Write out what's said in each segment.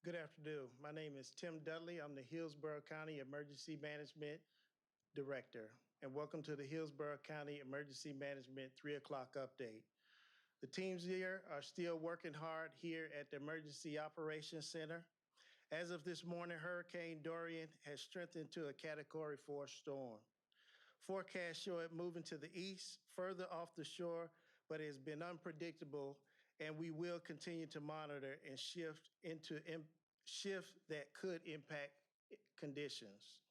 Good afternoon. My name is Tim Dudley. I'm the Hillsborough County Emergency Management Director, and welcome to the Hillsborough County Emergency Management 3 o'clock update. The teams here are still working hard here at the Emergency Operations Center. As of this morning, Hurricane Dorian has strengthened to a Category 4 storm. Forecasts show it moving to the east, further off the shore, but it has been unpredictable, and we will continue to monitor and shift that could impact conditions.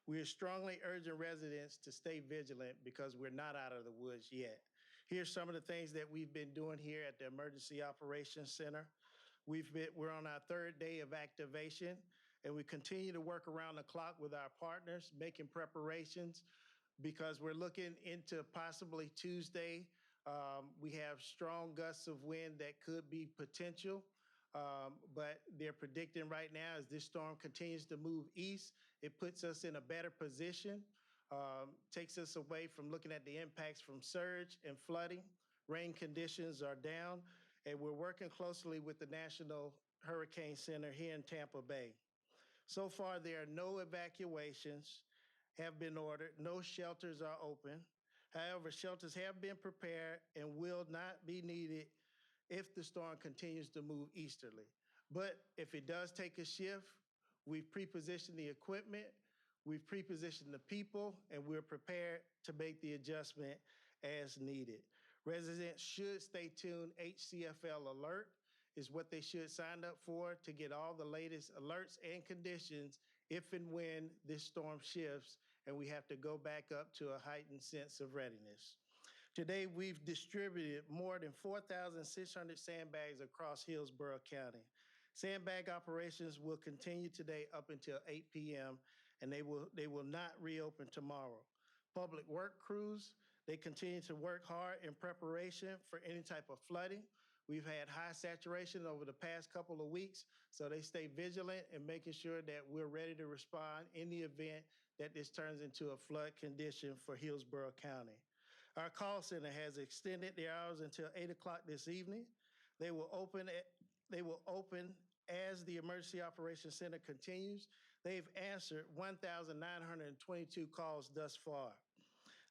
We are strongly urging residents to stay vigilant because we're not out of the woods yet. Here's some of the things that we've been doing here at the Emergency Operations Center. We're on our third day of activation, and we continue to work around the clock with our partners, making preparations because we're looking into possibly Tuesday. We have strong gusts of wind that could be potential, but they're predicting right now as this storm continues to move east, it puts us in a better position, takes us away from looking at the impacts from surge and flooding. Rain conditions are down, and we're working closely with the National Hurricane Center here in Tampa Bay. So far, there are no evacuations have been ordered. No shelters are open. However, shelters have been prepared and will not be needed if the storm continues to move easterly. But if it does take a shift, we've pre-positioned the equipment, we've pre-positioned the people, and we're prepared to make the adjustment as needed. Residents should stay tuned. HCFL alert is what they should sign up for to get all the latest alerts and conditions if and when this storm shifts and we have to go back up to a heightened sense of readiness. Today, we've distributed more than 4,600 sandbags across Hillsborough County. Sandbag operations will continue today up until 8 p.m., and they will not reopen tomorrow. Public work crews, they continue to work hard in preparation for any type of flooding. We've had high saturation over the past couple of weeks, so they stay vigilant in making sure that we're ready to respond in the event that this turns into a flood condition for Hillsborough County. Our call center has extended their hours until 8 o'clock this evening. They will open as the Emergency Operations Center continues. They've answered 1,922 calls thus far.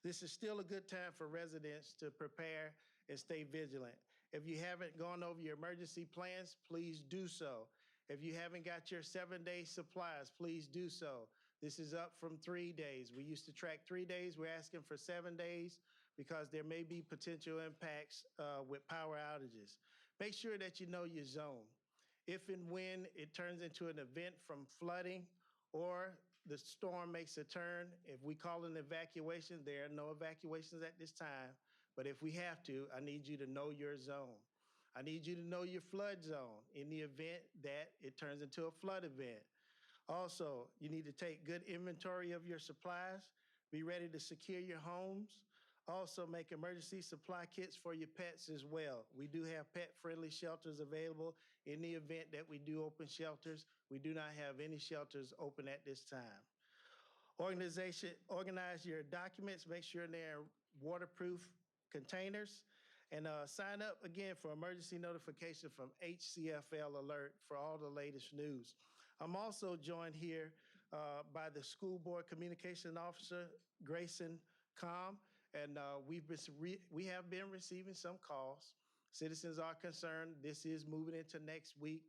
This is still a good time for residents to prepare and stay vigilant. If you haven't gone over your emergency plans, please do so. If you haven't got your 7-day supplies, please do so. This is up from 3 days. We used to track 3 days. We're asking for 7 days because there may be potential impacts with power outages. Make sure that you know your zone. If and when it turns into an event from flooding or the storm makes a turn, if we call an evacuation, there are no evacuations at this time. But if we have to, I need you to know your zone. I need you to know your flood zone in the event that it turns into a flood event. Also, you need to take good inventory of your supplies. Be ready to secure your homes. Also, make emergency supply kits for your pets as well. We do have pet-friendly shelters available in the event that we do open shelters. We do not have any shelters open at this time. Organize your documents. Make sure they're waterproof containers, and sign up again for emergency notification from HCFL Alert for all the latest news. I'm also joined here by the School Board Communication Officer, Grayson Com, and we have been receiving some calls. Citizens are concerned. This is moving into next week.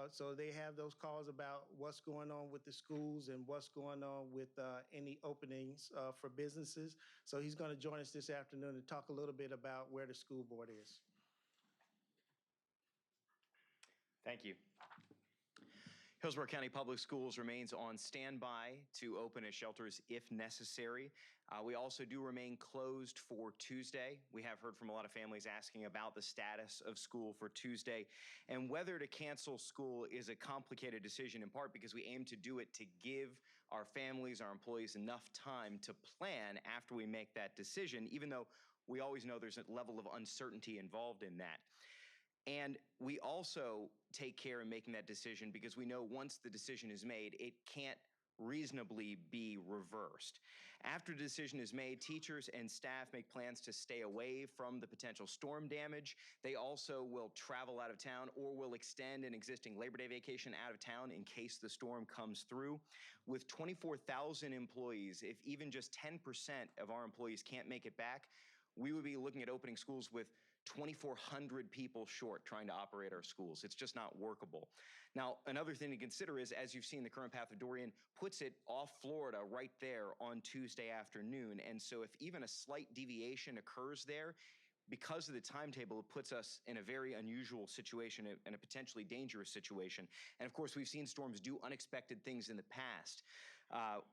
So they have those calls about what's going on with the schools and what's going on with any openings for businesses. So he's going to join us this afternoon to talk a little bit about where the school board is. Thank you. Hillsborough County Public Schools remains on standby to open as shelters if necessary. We also do remain closed for Tuesday. We have heard from a lot of families asking about the status of school for Tuesday, and whether to cancel school is a complicated decision, in part because we aim to do it to give our families, our employees enough time to plan after we make that decision, even though we always know there's a level of uncertainty involved in that. And we also take care in making that decision because we know once the decision is made, it can't reasonably be reversed. After the decision is made, teachers and staff make plans to stay away from the potential storm damage. They also will travel out of town or will extend an existing Labor Day vacation out of town in case the storm comes through. With 24,000 employees, if even just 10% of our employees can't make it back, we would be looking at opening schools with 2,400 people short trying to operate our schools. It's just not workable. Now, another thing to consider is, as you've seen, the current path of Dorian puts it off Florida right there on Tuesday afternoon. And so if even a slight deviation occurs there, because of the timetable, it puts us in a very unusual situation and a potentially dangerous situation. And of course, we've seen storms do unexpected things in the past.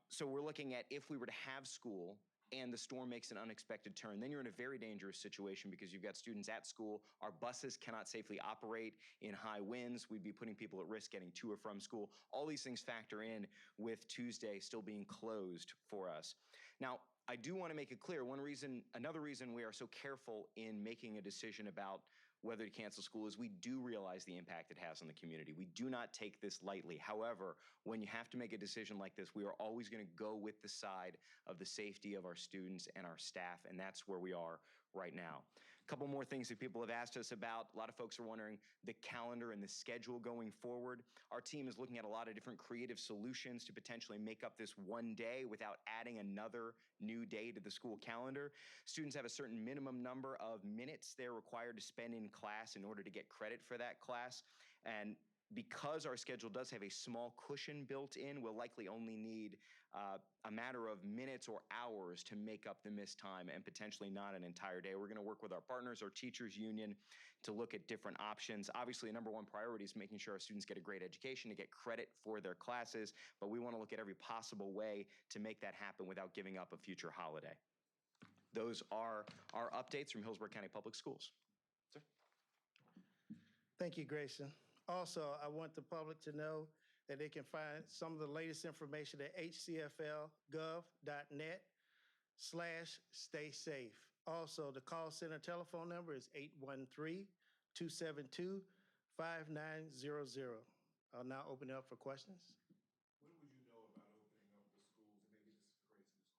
So we're looking at, if we were to have school and the storm makes an unexpected turn, then you're in a very dangerous situation because you've got students at school. Our buses cannot safely operate in high winds. We'd be putting people at risk getting to or from school. All these things factor in with Tuesday still being closed for us. Now, I do want to make it clear, another reason we are so careful in making a decision about whether to cancel school is we do realize the impact it has on the community. We do not take this lightly. However, when you have to make a decision like this, we are always going to go with the side of the safety of our students and our staff, and that's where we are right now. A couple more things that people have asked us about. A lot of folks are wondering the calendar and the schedule going forward. Our team is looking at a lot of different creative solutions to potentially make up this one day without adding another new day to the school calendar. Students have a certain minimum number of minutes they're required to spend in class in order to get credit for that class. And because our schedule does have a small cushion built in, we'll likely only need a matter of minutes or hours to make up the missed time, and potentially not an entire day. We're going to work with our partners, our teachers union, to look at different options. Obviously, number one priority is making sure our students get a great education, to get credit for their classes, but we want to look at every possible way to make that happen without giving up a future holiday. Those are our updates from Hillsborough County Public Schools. Sir? Thank you, Grayson. Also, I want the public to know that they can find some of the latest information at hcfl.gov.net/stay-safe. Also, the call center telephone number is 813-272-5900. I'll now open it up for questions. When would you know about opening up the schools? And maybe this is for Grayson as well,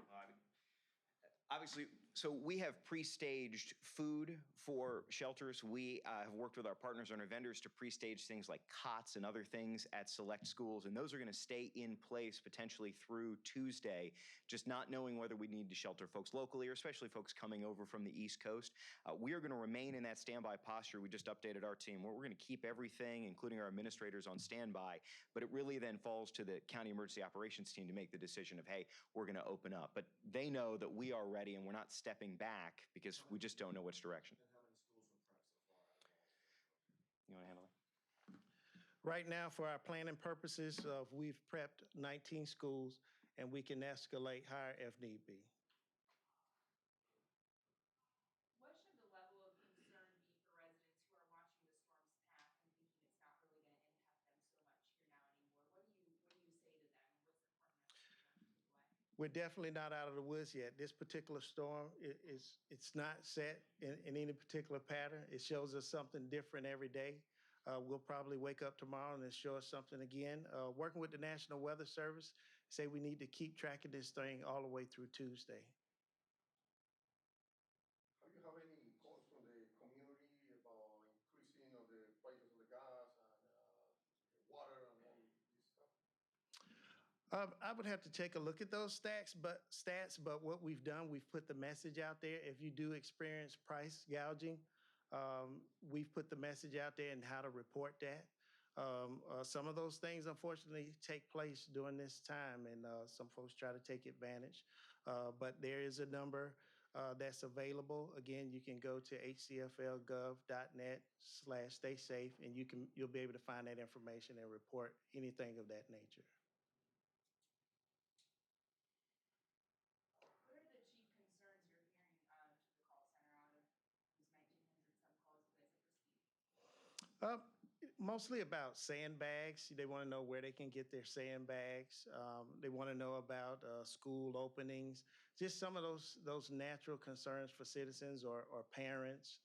about opening up the schools to potential shelters. Obviously, so we have pre-staged food for shelters. We have worked with our partners and our vendors to pre-stage things like cots and other things at select schools, and those are going to stay in place potentially through Tuesday, just not knowing whether we need to shelter folks locally or especially folks coming over from the East Coast. We are going to remain in that standby posture. We just updated our team where we're going to keep everything, including our administrators, on standby, but it really then falls to the county emergency operations team to make the decision of, hey, we're going to open up. But they know that we are ready and we're not stepping back because we just don't know which direction. And how many schools were prepped so far out of all? You want to handle it? Right now, for our planning purposes, we've prepped 19 schools, and we can escalate higher if need be. What should the level of concern be for residents who are watching the storm's path and thinking it's not really going to impact them so much here now anymore? What do you say to them? What's the important message you want to take away? We're definitely not out of the woods yet. This particular storm it's not set in any particular pattern. It shows us something different every day. We'll probably wake up tomorrow and it show us something again. Working with the National Weather Service, say we need to keep track of this thing all the way through Tuesday. Have you have any calls from the community about increasing of the prices of the gas and water and all this stuff? I would have to take a look at those stats, but what we've done, we've put the message out there. If you do experience price gouging, we've put the message out there and how to report that. Some of those things, unfortunately, take place during this time, and some folks try to take advantage. But there is a number that's available. Again, you can go to hcfl.gov.net/stay-safe, and you'll be able to find that information and report anything of that nature. What are the chief concerns you're hearing to the call center out of these 1,900 some calls you guys have received? Mostly about sandbags. They want to know where they can get their sandbags. They want to know about school openings. Just some of those natural concerns for citizens or parents.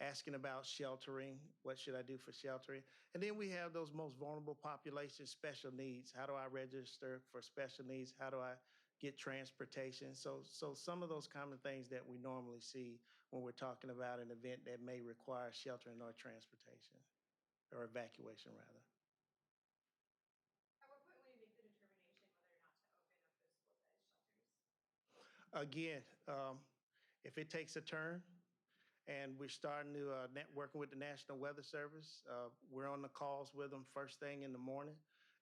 asking about sheltering. What should I do for sheltering? And then we have those most vulnerable populations, special needs. How do I register for special needs? How do I get transportation? So some of those common things that we normally see when we're talking about an event that may require sheltering or transportation, or evacuation rather. At what point will you make the determination whether or not to open up those full-size shelters? Again, if it takes a turn, and we're starting to working with the National Weather Service. We're on the calls with them first thing in the morning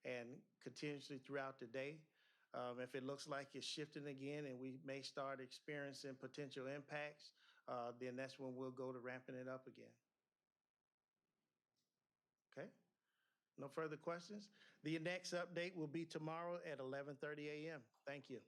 and continuously throughout the day. If it looks like it's shifting again and we may start experiencing potential impacts, then that's when we'll go to ramping it up again. Okay? No further questions? The next update will be tomorrow at 11:30 a.m. Thank you.